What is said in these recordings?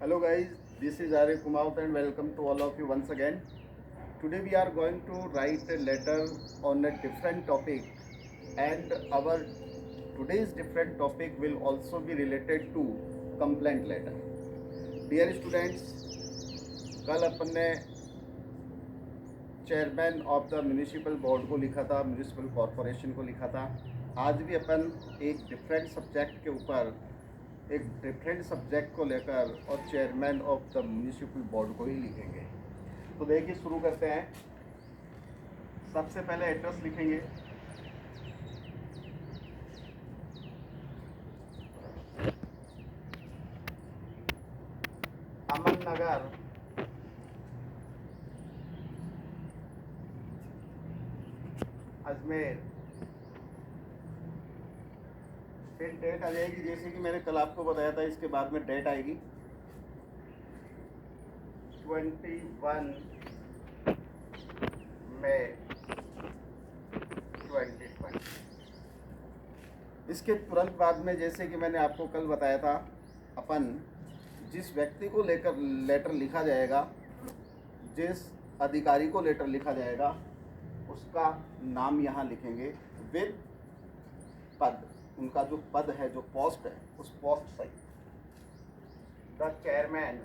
Hello guys, this is Arif Kumaut and welcome to all of you once again. Today we are going to write a letter on a different topic, and our today's different topic will also be related to complaint letter. Dear students, कल अपन ने chairman of the municipal board को लिखा था, municipal corporation को लिखा था। आज भी अपन एक डिफरेंट सब्जेक्ट के ऊपर एक डिफरेंट सब्जेक्ट को लेकर और chairman of the municipal board को ही लिखेंगे। तो देखिए शुरू करते हैं। सबसे पहले एड्रेस लिखेंगे। अमन नगर, अजमेर। फिर डेट आ जाएगी, जैसे कि मैंने कल आपको बताया था, इसके बाद में डेट आएगी 21 मई 2020। इसके तुरंत बाद में, जैसे कि मैंने आपको कल बताया था, अपन जिस व्यक्ति को लेकर लेटर लिखा जाएगा, जिस अधिकारी को लेटर लिखा जाएगा, उसका नाम यहाँ लिखेंगे विद पद। उनका जो पद है, जो पोस्ट है, उस पोस्ट से the chairman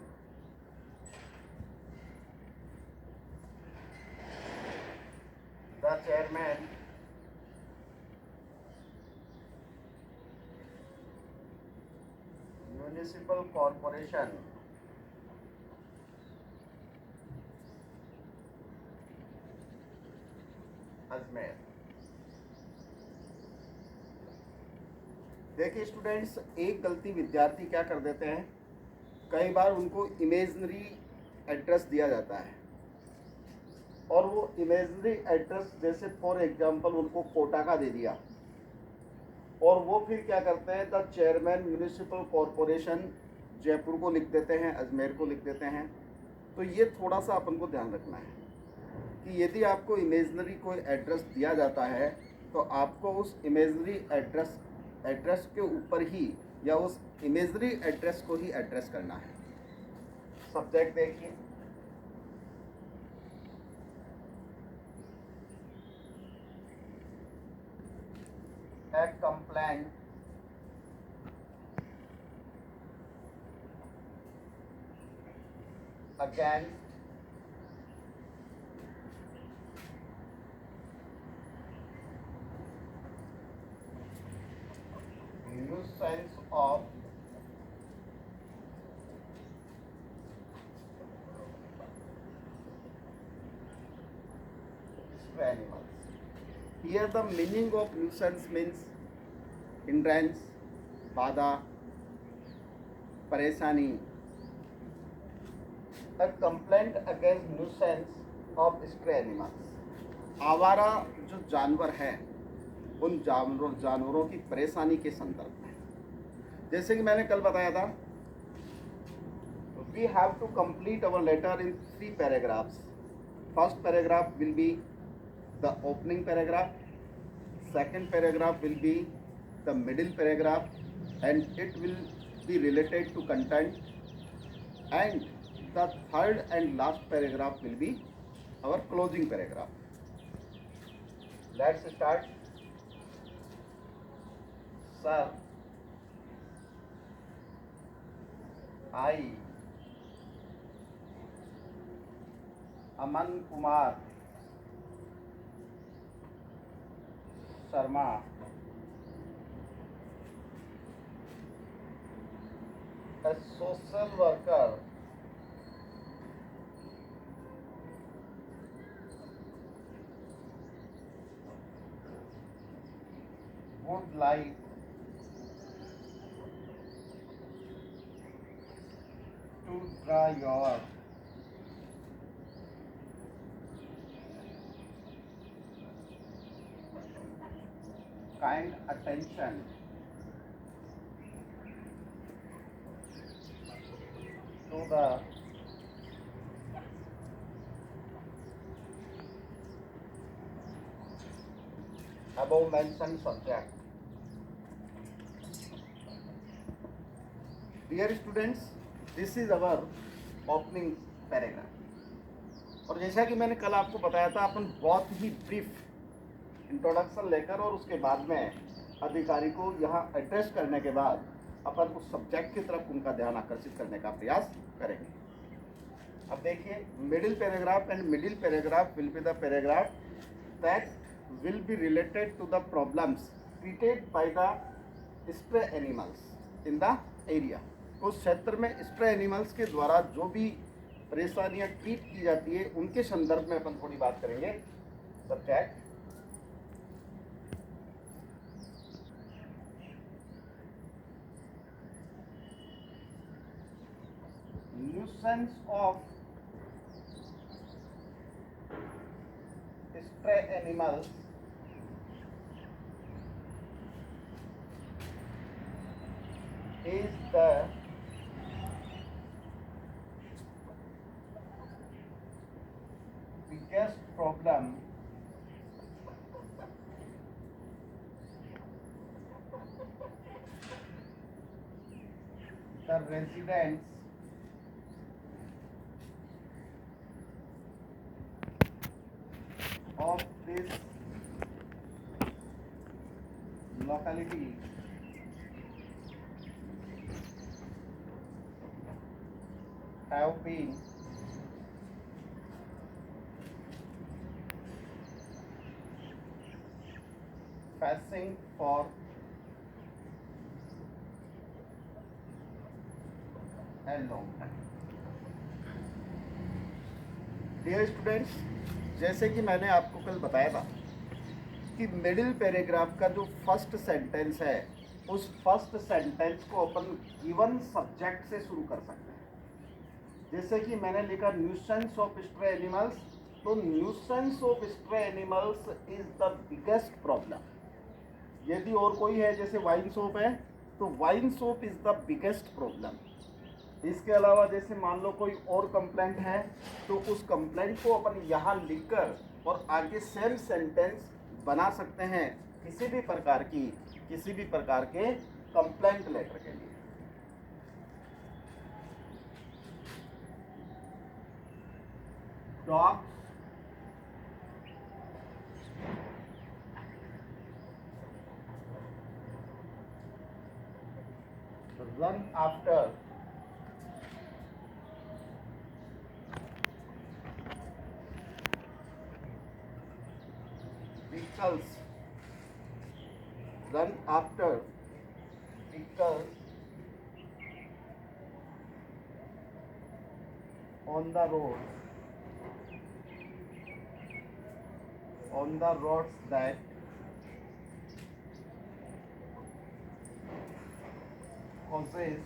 municipal corporation Ajmer. देखिए स्टूडेंट्स, एक गलती विद्यार्थी क्या कर देते हैं, कई बार उनको इमेजनरी एड्रेस दिया जाता है और वो इमेजनरी एड्रेस, जैसे फॉर एग्जांपल उनको कोटा का दे दिया, और वो फिर क्या करते हैं, the chairman municipal corporation Jaipur को लिख देते हैं, अजमेर को लिख देते हैं। तो ये थोड़ा सा अपन को ध्यान रखना है कि यदि आपको इमेजनरी कोई एड्रेस दिया जाता है तो आपको उस इमेजनरी एड्रेस के ऊपर ही या उस इमेजनरी एड्रेस को ही एड्रेस करना है। सब्जेक्ट देखिए, a complaint against nuisance of stray animals. Here the meaning of nuisance means hindrance, बाधा, परेशानी। A complaint against nuisance of stray animals. आवारा जो जानवर हैं, उन जानवरों की परेशानी के संदर्भ में। जैसे कि मैंने कल बताया था, we have to complete our letter in 3 paragraphs. First paragraph will be the opening paragraph, second paragraph will be the middle paragraph, and it will be related to content, and the third and last paragraph will be our closing paragraph. Let's start. Sir, I, Aman Kumar Sharma, a social worker would like to draw your kind attention to the above mentioned subject. Dear students, this is our opening paragraph. और जैसा कि मैंने कल आपको बताया था, अपन बहुत ही brief introduction लेकर और उसके बाद में अधिकारी को यहाँ एड्रेस करने के बाद अपन उस सब्जेक्ट की तरफ उनका ध्यान आकर्षित करने का प्रयास करेंगे। अब देखिए, middle paragraph and middle paragraph will be the paragraph that will be related to the problems treated by the stray animals in the area. उस क्षेत्र में स्प्रे एनिमल्स के द्वारा जो भी परेशानियां ट्रीट की जाती है उनके संदर्भ में अपन थोड़ी बात करेंगे। Subject nuisance of stray animals is the biggest problem the residents of this locality have been facing for a long time. Dear students, जैसे कि मैंने आपको कल बताया था कि मिडिल पैराग्राफ का जो फर्स्ट सेंटेंस है उस फर्स्ट सेंटेंस को अपन गिवन सब्जेक्ट से शुरू कर सकते हैं। जैसे कि मैंने लिखा न्यूसेंस ऑफ स्ट्रे एनिमल्स, तो nuisance of stray animals is the biggest problem. यदि और कोई है जैसे वाइन शॉप है तो wine shop is the biggest problem. इसके अलावा जैसे मान लो कोई और कंप्लेंट है तो उस कंप्लेंट को अपन यहाँ लिखकर और आगे सेम सेंटेंस बना सकते हैं किसी भी प्रकार के कंप्लेंट लेटर के लिए। Dogs run after vehicles on the roads that causes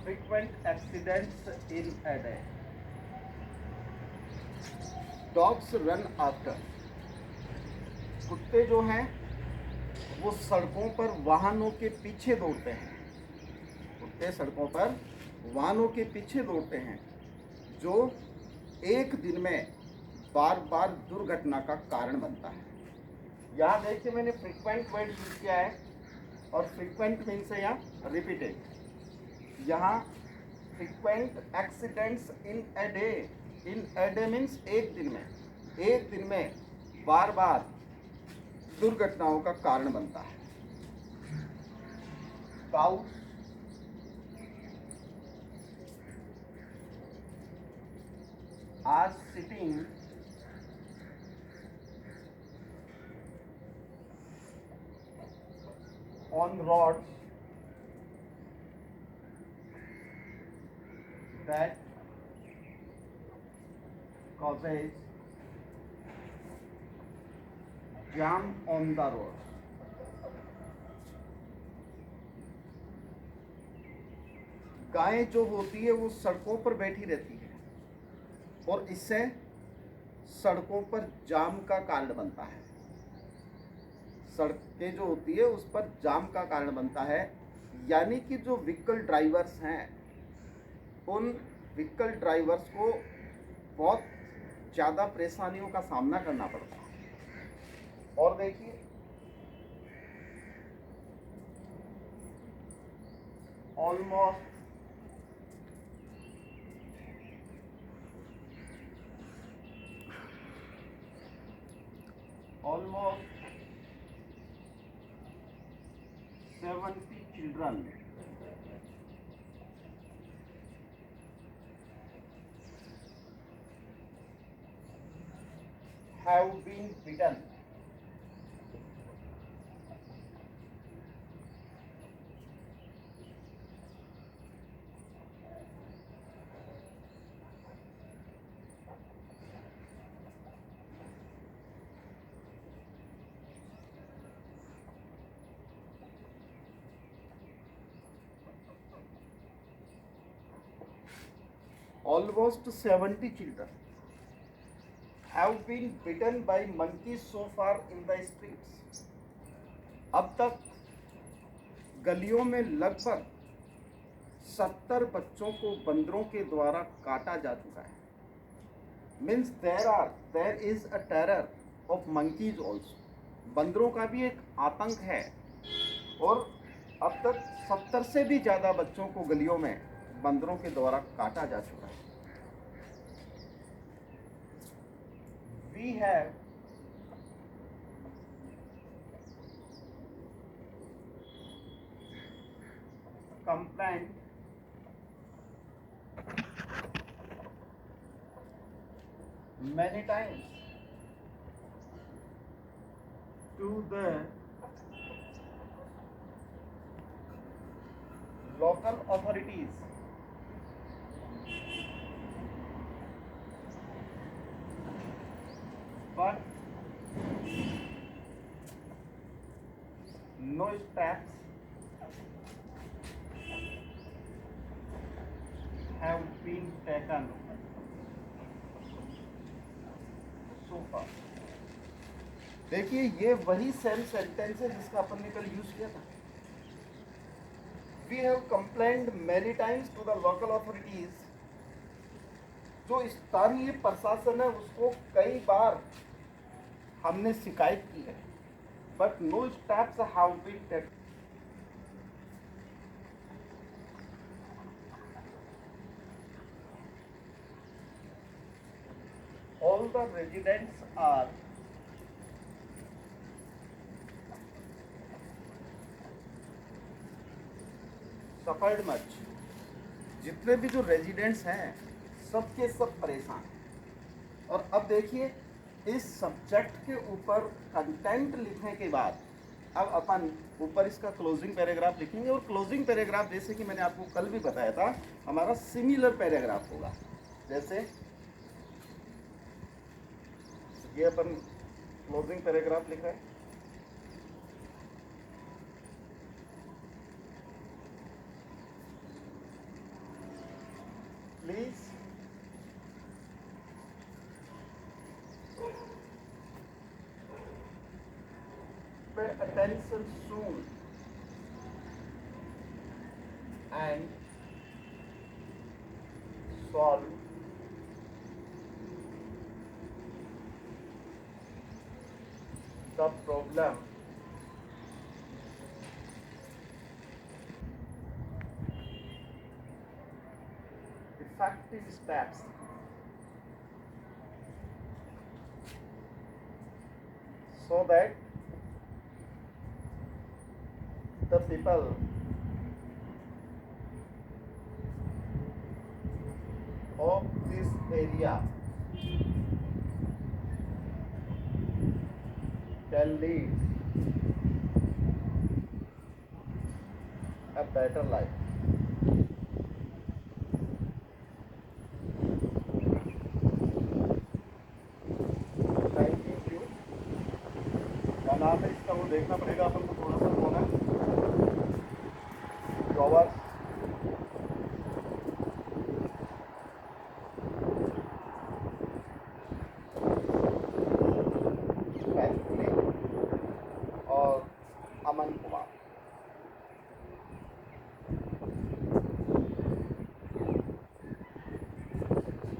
frequent accidents in a day. Dogs run after. कुत्ते जो हैं वो सड़कों पर वाहनों के पीछे दौड़ते हैं। कुत्ते सड़कों पर वाहनों के पीछे दौड़ते हैं जो एक दिन में बार बार दुर्घटना का कारण बनता है। यहाँ देखिए मैंने फ्रीक्वेंट वर्ड यूज किया है और फ्रीक्वेंट मीन्स है यहाँ रिपीटेड। यहाँ frequent accidents in a day means एक दिन में बार बार दुर्घटनाओं का कारण बनता है। Cows are sitting on rods that causes jam on the road. गायें जो होती है वो सड़कों पर बैठी रहती है और इससे सड़कों पर जाम का कारण बनता है। सड़कें जो होती है उस पर जाम का कारण बनता है, यानी कि जो व्हीकल ड्राइवर्स हैं उन व्हीकल ड्राइवर्स को बहुत ज़्यादा परेशानियों का सामना करना पड़ता है। और देखिए almost almost 70 children have been bitten almost 70 children have been bitten by monkeys so far in the streets. अब तक गलियों में लगभग 70 बच्चों को बंदरों के द्वारा काटा जा चुका है। Means there is a terror of monkeys also. बंदरों का भी एक आतंक है और अब तक 70 से भी ज़्यादा बच्चों को गलियों में बंदरों के द्वारा काटा जा चुका है। We have complained many times to the local authorities, but no steps have been taken so far. देखिए ये वही सेम सेंटेंस है जिसका अपन ने कल यूज किया था। We have complained many times to the local authorities. जो स्थानीय प्रशासन है उसको कई बार हमने शिकायत की है, but no steps have been taken. All the residents are suffered much. जितने भी जो रेजिडेंट्स हैं सबके सब परेशान हैं। और अब देखिए इस सब्जेक्ट के ऊपर कंटेंट लिखने के बाद अब अपन ऊपर इसका क्लोजिंग पैराग्राफ लिखेंगे। और क्लोजिंग पैराग्राफ जैसे कि मैंने आपको कल भी बताया था हमारा सिमिलर पैराग्राफ होगा। जैसे ये अपन क्लोजिंग पैराग्राफ लिख रहे हैं। Please pay attention soon and solve the problem effective steps so that the people of this area can lead a better life. Thank you. क्या नाम है इसका वो देखना पड़ेगा अपन को थोड़ा सा कौन है Roberts. और अमन कुमार।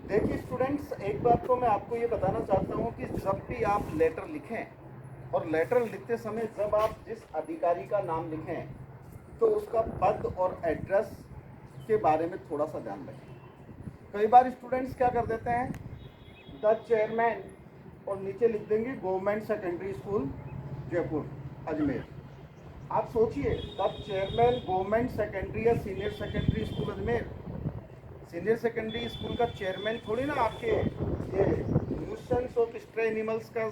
देखिए स्टूडेंट्स एक एक बात तो मैं आपको ये बताना चाहता हूँ कि जब भी आप लेटर लिखें और लेटर लिखते समय जब आप जिस अधिकारी का नाम लिखें तो उसका पद और एड्रेस के बारे में थोड़ा सा ध्यान रखें। कई बार स्टूडेंट्स क्या कर देते हैं, द चेयरमैन और नीचे लिख देंगे government secondary school Jaipur Ajmer. आप सोचिए, द चेयरमैन गवर्नमेंट सेकेंडरी या senior secondary school Ajmer, senior secondary school का चेयरमैन थोड़ी ना आपके ये न्यूसेंस ऑफ स्ट्रे एनिमल्स का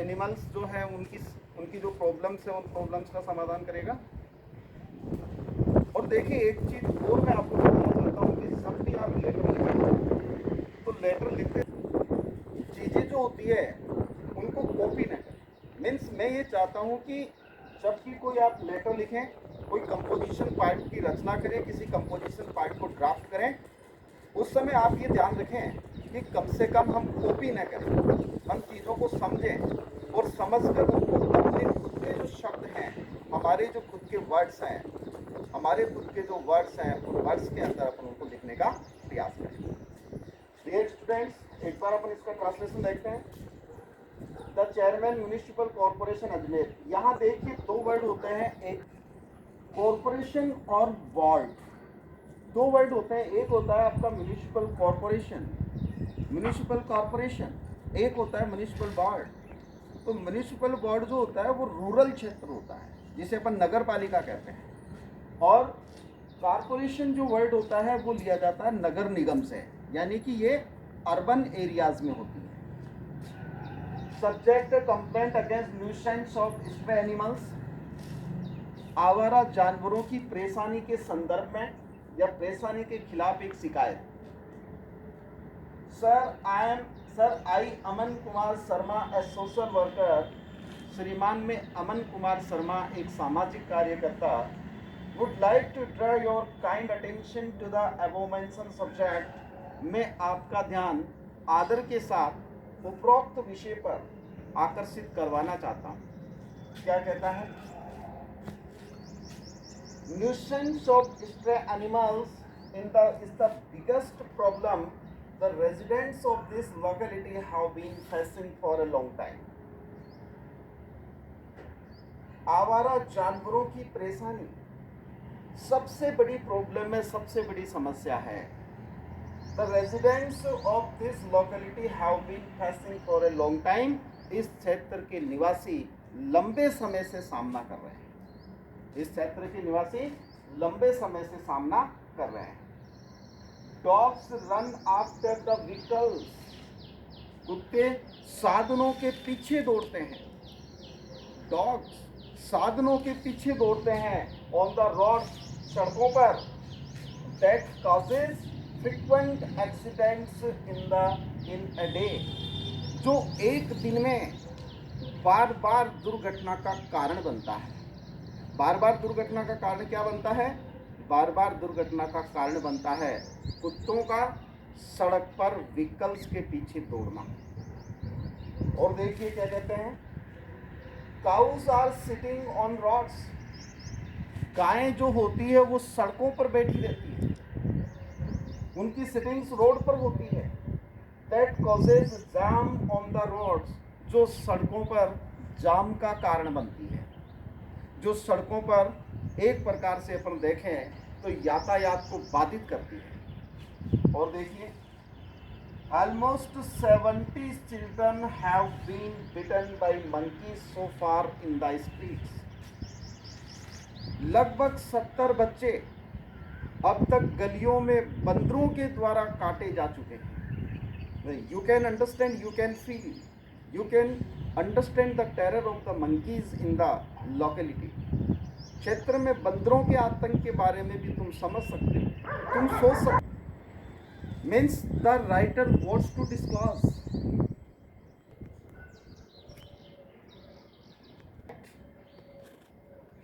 एनिमल्स जो है उनकी जो प्रॉब्लम्स है उन प्रॉब्लम्स का समाधान करेगा। और देखिए एक चीज़ और मैं आपको बताना चाहता हूँ कि जब भी आप लेटर लिखते तो लेटर लिखते चीज़ें जो होती है उनको कॉपी न करें। मीन्स मैं ये चाहता हूँ कि जब भी कोई आप लेटर लिखें, कोई कंपोजिशन पार्ट की रचना करें, किसी कंपोजिशन पार्ट को ड्राफ्ट करें, उस समय आप ये ध्यान रखें कि कम से कम हम कॉपी न करें, हम चीज़ों को समझें और समझकर उनको अपने खुद के जो शब्द हैं, हमारे जो खुद के वर्ड्स हैं, हमारे खुद के जो वर्ड्स हैं उन वर्ड्स के अंदर अपन उनको लिखने का प्रयास करें। डियर स्टूडेंट्स, एक बार अपन इसका ट्रांसलेशन देखते हैं। The chairman municipal corporation Ajmer. यहाँ देखिए दो वर्ड होते हैं, एक कॉरपोरेशन और वार्ड, दो वर्ड होते हैं। एक होता है आपका म्युनिसिपल कॉरपोरेशन, म्युनिसिपल कॉरपोरेशन, एक होता है म्युनिसिपल वार्ड। तो म्युनिसिपल वार्ड जो होता है वो रूरल क्षेत्र होता है जिसे अपन नगर पालिका कहते हैं, और कॉरपोरेशन जो वर्ड होता है वो लिया जाता है नगर निगम से, यानी कि ये अर्बन एरियाज में होती है। Subject complaint against nuisance of stray animals, आवारा जानवरों की परेशानी के संदर्भ में या परेशानी के खिलाफ एक शिकायत। Sir I Aman Kumar Sharma a social worker, श्रीमान में अमन कुमार शर्मा एक सामाजिक कार्यकर्ता, would like to draw your kind attention to the above mention subject. मैं आपका ध्यान आदर के साथ उपरोक्त विषय पर आकर्षित करवाना चाहता हूँ। क्या कहता है? Nuisance of stray animals is the biggest problem the residents of this locality have been facing for a long time. आवारा जानवरों की परेशानी सबसे बड़ी प्रॉब्लम है, सबसे बड़ी समस्या है। The residents of this locality have been facing for a long time. इस क्षेत्र के निवासी लंबे समय से सामना कर रहे हैं, इस क्षेत्र के निवासी लंबे समय से सामना कर रहे हैं। Dogs run after the vehicles, कुत्ते साधनों के पीछे दौड़ते हैं, डॉग्स साधनों के पीछे दौड़ते हैं ऑन द रोड, सड़कों पर। That causes frequent accidents in a day, जो एक दिन में बार बार दुर्घटना का कारण बनता है। बार बार दुर्घटना का कारण क्या बनता है? बार बार दुर्घटना का कारण बनता है कुत्तों का सड़क पर व्हीकल्स के पीछे दौड़ना। और देखिए क्या कहते हैं, cows are sitting on roads, गायें जो होती है वो सड़कों पर बैठी रहती है, उनकी सिटिंग्स रोड पर होती है। That causes jam on the roads, जो सड़कों पर जाम का कारण बनती है, जो सड़कों पर एक प्रकार से अपन देखें तो यातायात को बाधित करती है। और देखिए, almost 70 children have been bitten by monkeys so far in the streets, लगभग 70 बच्चे अब तक गलियों में बंदरों के द्वारा काटे जा चुके हैं। You can understand, you can feel, you can understand the terror of the monkeys in the locality. क्षेत्र में बंदरों के आतंक के बारे में भी तुम समझ सकते हो, तुम सोच सकते। Means the writer wants to disclose,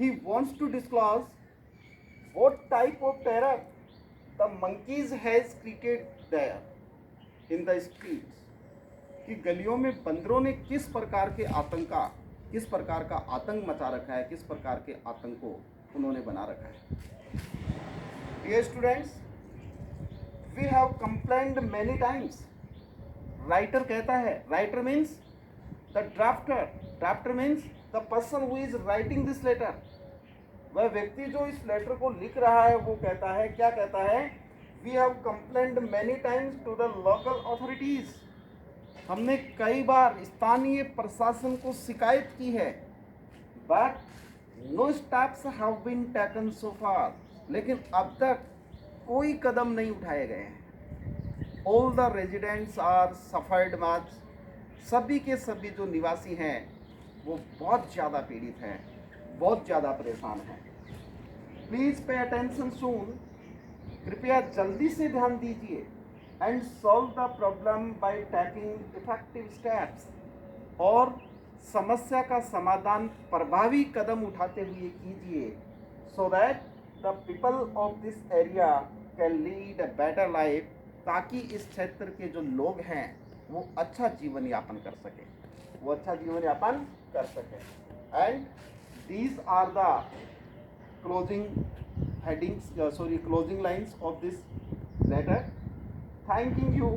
he wants to disclose what type of terror the monkeys has created there in the streets, कि गलियों में बंदरों ने किस प्रकार का आतंक मचा रखा है, किस प्रकार के आतंक को उन्होंने बना रखा है। Dear students, we have complained many times writer कहता है, writer means the drafter, drafter means the person who is writing this letter. वह व्यक्ति जो इस लेटर को लिख रहा है वो कहता है, क्या कहता है, we have complained many times to the local authorities, हमने कई बार स्थानीय प्रशासन को शिकायत की है, but no steps have been taken so far, लेकिन अब तक कोई कदम नहीं उठाए गए हैं। All the residents are suffered much, सभी के सभी जो निवासी हैं वो बहुत ज़्यादा पीड़ित हैं, बहुत ज़्यादा परेशान हैं। प्लीज़ पे अटेंशन सून, कृपया जल्दी से ध्यान दीजिए, and solve the problem by taking effective steps, और समस्या का समाधान प्रभावी कदम उठाते हुए कीजिए, so that the people of this area can lead a better life, ताकि इस क्षेत्र के जो लोग हैं वो अच्छा जीवन यापन कर सकें, वो अच्छा जीवन यापन कर सकें। And these are the closing headings, closing lines of this letter. Thanking you,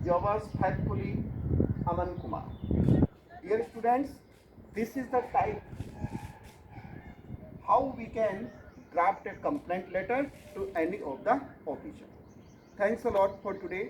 yours faithfully, Aman Kumar. Dear students, this is the type how we can draft a complaint letter to any of the officials. Thanks a lot for today.